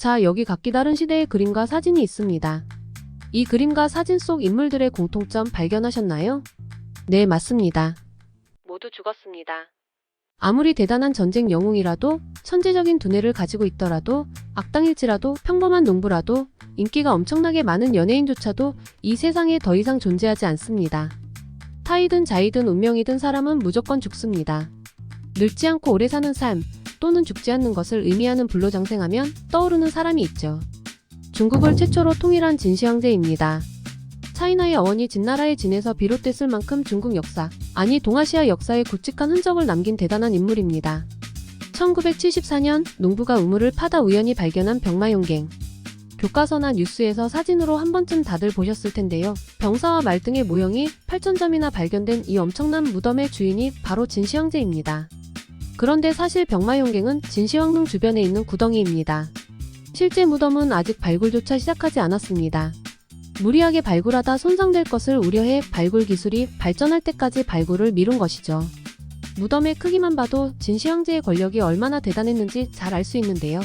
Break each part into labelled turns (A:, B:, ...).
A: 자, 여기 각기 다른 시대의 그림과 사진이 있습니다. 이 그림과 사진 속 인물들의 공통점 발견하셨나요? 네, 맞습니다. 모두 죽었습니다. 아무리 대단한 전쟁 영웅이라도, 천재적인 두뇌를 가지고 있더라도, 악당일지라도, 평범한 농부라도, 인기가 엄청나게 많은 연예인조차도 이 세상에 더 이상 존재하지 않습니다. 타이든 자이든 운명이든 사람은 무조건 죽습니다. 늙지 않고 오래 사는 삶, 또는 죽지 않는 것을 의미하는 불로장생하면 떠오르는 사람이 있죠. 중국을 최초로 통일한 진시황제입니다. 차이나의 어원이 진나라의 진에서 비롯됐을 만큼 중국 역사, 아니 동아시아 역사에 굵직한 흔적을 남긴 대단한 인물입니다. 1974년 농부가 우물을 파다 우연히 발견한 병마용갱. 교과서나 뉴스에서 사진으로 한 번쯤 다들 보셨을 텐데요. 병사와 말 등의 모형이 8,000점이나 발견된 이 엄청난 무덤의 주인이 바로 진시황제입니다. 그런데 사실 병마용갱은 진시황릉 주변에 있는 구덩이입니다. 실제 무덤은 아직 발굴조차 시작하지 않았습니다. 무리하게 발굴하다 손상될 것을 우려해 발굴 기술이 발전할 때까지 발굴을 미룬 것이죠. 무덤의 크기만 봐도 진시황제의 권력이 얼마나 대단했는지 잘 알 수 있는데요.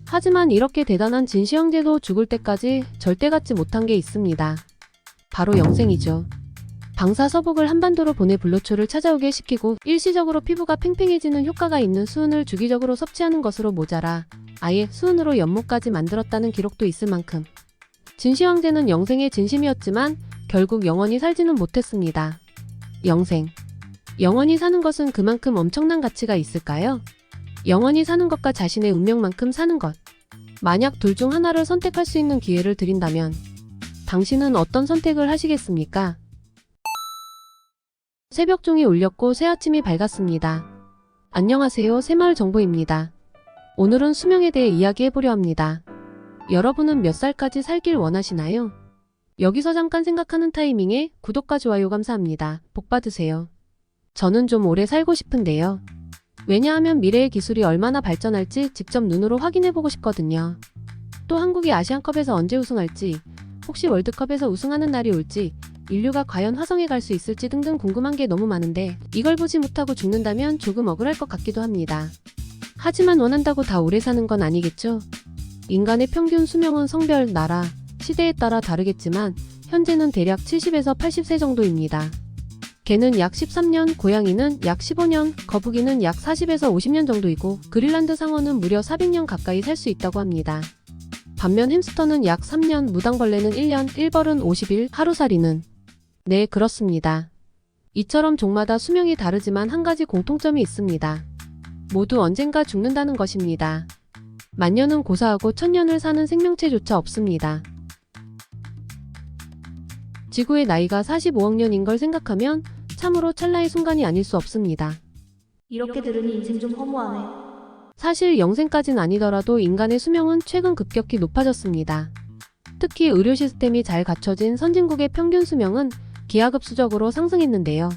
A: 하지만 이렇게 대단한 진시황제도 죽을 때까지 절대 갖지 못한 게 있습니다. 바로 영생이죠. 방사서복을 한반도로 보내 불로초를 찾아오게 시키고 일시적으로 피부가 팽팽해지는 효과가 있는 수은을 주기적으로 섭취하는 것으로 모자라 아예 수은으로 연못까지 만들었다는 기록도 있을 만큼 진시황제는 영생의 진심이었지만 결국 영원히 살지는 못했습니다. 영생. 영원히 사는 것은 그만큼 엄청난 가치가 있을까요? 영원히 사는 것과 자신의 운명만큼 사는 것. 만약 둘 중 하나를 선택할 수 있는 기회를 드린다면 당신은 어떤 선택을 하시겠습니까? 새벽종이 울렸고 새아침이 밝았습니다. 안녕하세요, 새마을정보입니다. 오늘은 수명에 대해 이야기해보려 합니다. 여러분은 몇 살까지 살길 원하시나요? 여기서 잠깐 생각하는 타이밍에 구독과 좋아요 감사합니다. 복 받으세요. 저는 좀 오래 살고 싶은데요. 왜냐하면 미래의 기술이 얼마나 발전할지 직접 눈으로 확인해보고 싶거든요. 또 한국이 아시안컵에서 언제 우승할지, 혹시 월드컵에서 우승하는 날이 올지, 인류가 과연 화성에 갈 수 있을지 등등 궁금한 게 너무 많은데 이걸 보지 못하고 죽는다면 조금 억울할 것 같기도 합니다. 하지만 원한다고 다 오래 사는 건 아니겠죠? 인간의 평균 수명은 성별, 나라, 시대에 따라 다르겠지만 현재는 대략 70에서 80세 정도입니다. 개는 약 13년, 고양이는 약 15년, 거북이는 약 40에서 50년 정도이고 그린란드 상어는 무려 400년 가까이 살 수 있다고 합니다. 반면 햄스터는 약 3년, 무당벌레는 1년, 1벌은 50일, 하루살이는 네, 그렇습니다. 이처럼 종마다 수명이 다르지만 한 가지 공통점이 있습니다. 모두 언젠가 죽는다는 것입니다. 만년은 고사하고 천년을 사는 생명체조차 없습니다. 지구의 나이가 45억 년인 걸 생각하면 참으로 찰나의 순간이 아닐 수 없습니다.
B: 이렇게 들으니 인생 좀 허무하네.
A: 사실 영생까진 아니더라도 인간의 수명은 최근 급격히 높아졌습니다. 특히 의료 시스템이 잘 갖춰진 선진국의 평균 수명은 기하급수적으로 상승했는데요.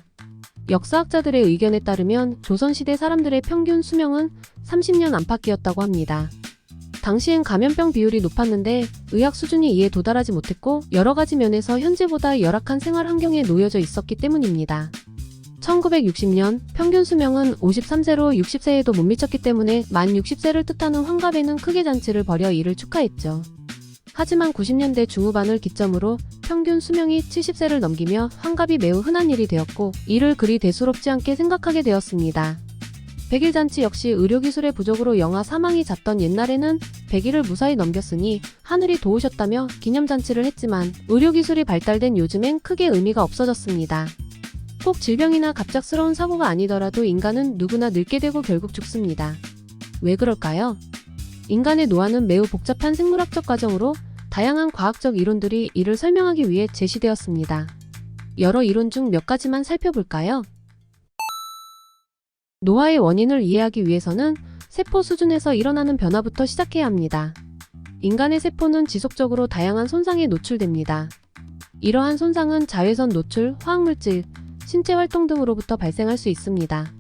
A: 역사학자들의 의견에 따르면 조선시대 사람들의 평균 수명은 30년 안팎이었다고 합니다. 당시엔 감염병 비율이 높았는데 의학 수준이 이에 도달하지 못했고 여러 가지 면에서 현재보다 열악한 생활 환경에 놓여져 있었기 때문입니다. 1960년 평균 수명은 53세로 60세에도 못 미쳤기 때문에 만 60세를 뜻하는 환갑에는 크게 잔치를 벌여 이를 축하했죠. 하지만 90년대 중후반을 기점으로 평균 수명이 70세를 넘기며 환갑이 매우 흔한 일이 되었고 이를 그리 대수롭지 않게 생각하게 되었습니다. 100일 잔치 역시 의료기술의 부족으로 영아 사망이 잦던 옛날에는 100일을 무사히 넘겼으니 하늘이 도우셨다며 기념잔치를 했지만 의료기술이 발달된 요즘엔 크게 의미가 없어졌습니다. 꼭 질병이나 갑작스러운 사고가 아니더라도 인간은 누구나 늙게 되고 결국 죽습니다. 왜 그럴까요? 인간의 노화는 매우 복잡한 생물학적 과정으로 다양한 과학적 이론들이 이를 설명하기 위해 제시되었습니다. 여러 이론 중 몇 가지만 살펴볼까요? 노화의 원인을 이해하기 위해서는 세포 수준에서 일어나는 변화부터 시작해야 합니다. 인간의 세포는 지속적으로 다양한 손상에 노출됩니다. 이러한 손상은 자외선 노출, 화학물질, 신체 활동 등으로부터 발생할 수 있습니다.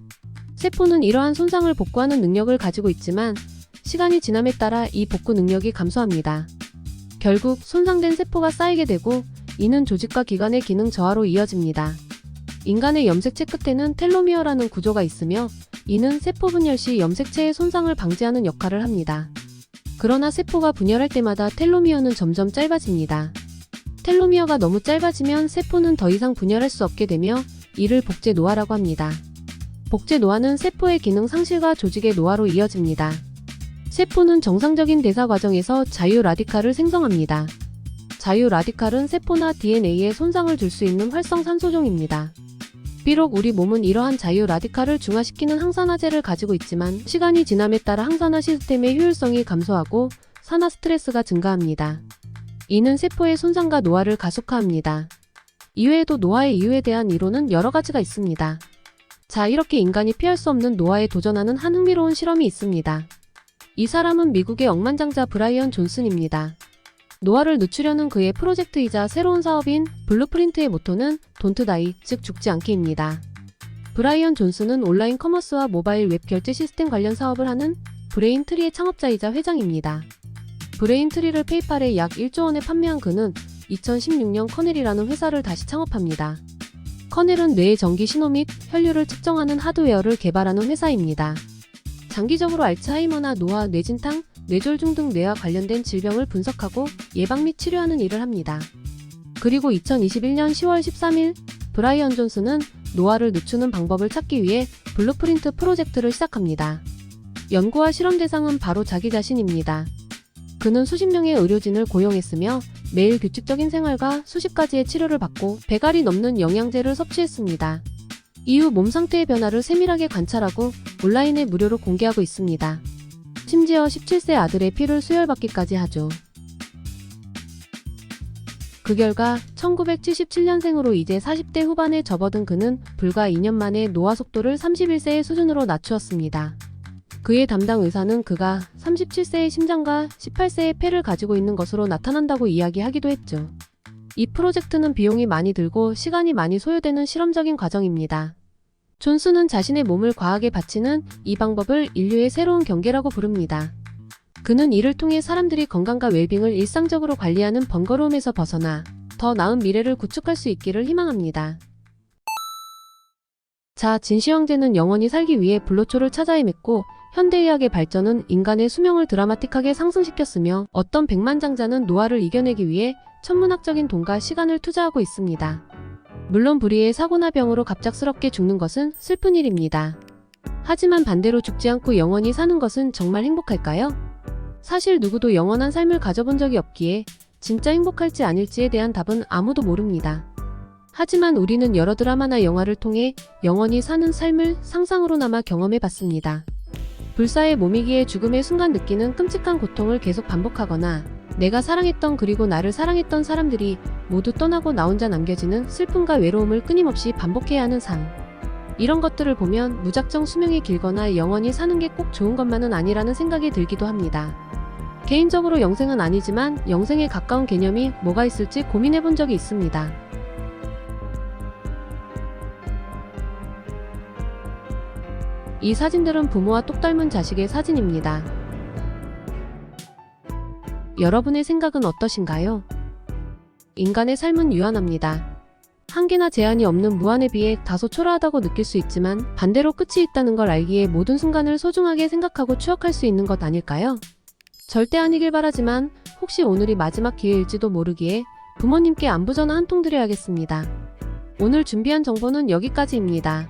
A: 세포는 이러한 손상을 복구하는 능력을 가지고 있지만 시간이 지남에 따라 이 복구 능력이 감소합니다. 결국 손상된 세포가 쌓이게 되고 이는 조직과 기관의 기능 저하로 이어집니다. 인간의 염색체 끝에는 텔로미어라는 구조가 있으며 이는 세포 분열 시 염색체의 손상을 방지하는 역할을 합니다. 그러나 세포가 분열할 때마다 텔로미어는 점점 짧아집니다. 텔로미어가 너무 짧아지면 세포는 더 이상 분열할 수 없게 되며 이를 복제 노화라고 합니다. 복제 노화는 세포의 기능 상실과 조직의 노화로 이어집니다. 세포는 정상적인 대사 과정에서 자유 라디칼을 생성합니다. 자유 라디칼은 세포나 DNA에 손상을 줄 수 있는 활성 산소종입니다. 비록 우리 몸은 이러한 자유 라디칼을 중화시키는 항산화제를 가지고 있지만 시간이 지남에 따라 항산화 시스템의 효율성이 감소하고 산화 스트레스가 증가합니다. 이는 세포의 손상과 노화를 가속화합니다. 이외에도 노화의 이유에 대한 이론은 여러 가지가 있습니다. 자, 이렇게 인간이 피할 수 없는 노화에 도전하는 한 흥미로운 실험이 있습니다. 이 사람은 미국의 억만장자 브라이언 존슨입니다. 노화를 늦추려는 그의 프로젝트이자 새로운 사업인 블루프린트의 모토는 Don't Die, 즉 죽지 않기입니다. 브라이언 존슨은 온라인 커머스와 모바일 웹 결제 시스템 관련 사업을 하는 브레인트리의 창업자이자 회장입니다. 브레인트리를 페이팔에 약 1조 원에 판매한 그는 2016년 커넬이라는 회사를 다시 창업합니다. 커넬은 뇌의 전기 신호 및 혈류를 측정하는 하드웨어를 개발하는 회사입니다. 장기적으로 알츠하이머나 노화, 뇌진탕, 뇌졸중 등 뇌와 관련된 질병을 분석하고 예방 및 치료하는 일을 합니다. 그리고 2021년 10월 13일 브라이언 존슨은 노화를 늦추는 방법을 찾기 위해 블루프린트 프로젝트를 시작합니다. 연구와 실험 대상은 바로 자기 자신입니다. 그는 수십 명의 의료진을 고용했으며 매일 규칙적인 생활과 수십 가지의 치료를 받고 100알이 넘는 영양제를 섭취했습니다. 이후 몸 상태의 변화를 세밀하게 관찰하고 온라인에 무료로 공개하고 있습니다. 심지어 17세 아들의 피를 수혈받기까지 하죠. 그 결과 1977년생으로 이제 40대 후반에 접어든 그는 불과 2년 만에 노화 속도를 31세의 수준으로 낮추었습니다. 그의 담당 의사는 그가 37세의 심장과 18세의 폐를 가지고 있는 것으로 나타난다고 이야기하기도 했죠. 이 프로젝트는 비용이 많이 들고 시간이 많이 소요되는 실험적인 과정입니다. 존슨은 자신의 몸을 과학에 바치는 이 방법을 인류의 새로운 경계라고 부릅니다. 그는 이를 통해 사람들이 건강과 웰빙을 일상적으로 관리하는 번거로움에서 벗어나 더 나은 미래를 구축할 수 있기를 희망합니다. 자, 진시 형제는 영원히 살기 위해 불로초를 찾아 헤맸고 현대의학의 발전은 인간의 수명을 드라마틱하게 상승시켰으며 어떤 백만장자는 노화를 이겨내기 위해 천문학적인 돈과 시간을 투자하고 있습니다. 물론 불의의 사고나 병으로 갑작스럽게 죽는 것은 슬픈 일입니다. 하지만 반대로 죽지 않고 영원히 사는 것은 정말 행복할까요? 사실 누구도 영원한 삶을 가져본 적이 없기에 진짜 행복할지 아닐지에 대한 답은 아무도 모릅니다. 하지만 우리는 여러 드라마나 영화를 통해 영원히 사는 삶을 상상으로나마 경험해봤습니다. 불사의 몸이기에 죽음의 순간 느끼는 끔찍한 고통을 계속 반복하거나 내가 사랑했던 그리고 나를 사랑했던 사람들이 모두 떠나고 나 혼자 남겨지는 슬픔과 외로움을 끊임없이 반복해야 하는 삶. 이런 것들을 보면 무작정 수명이 길거나 영원히 사는 게 꼭 좋은 것만은 아니라는 생각이 들기도 합니다. 개인적으로 영생은 아니지만 영생에 가까운 개념이 뭐가 있을지 고민해본 적이 있습니다. 이 사진들은 부모와 똑 닮은 자식의 사진입니다. 여러분의 생각은 어떠신가요? 인간의 삶은 유한합니다. 한계나 제한이 없는 무한에 비해 다소 초라하다고 느낄 수 있지만 반대로 끝이 있다는 걸 알기에 모든 순간을 소중하게 생각하고 추억할 수 있는 것 아닐까요? 절대 아니길 바라지만 혹시 오늘이 마지막 기회일지도 모르기에 부모님께 안부 전화 한 통 드려야겠습니다. 오늘 준비한 정보는 여기까지입니다.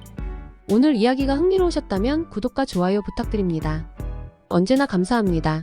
A: 오늘 이야기가 흥미로우셨다면 구독과 좋아요 부탁드립니다. 언제나 감사합니다.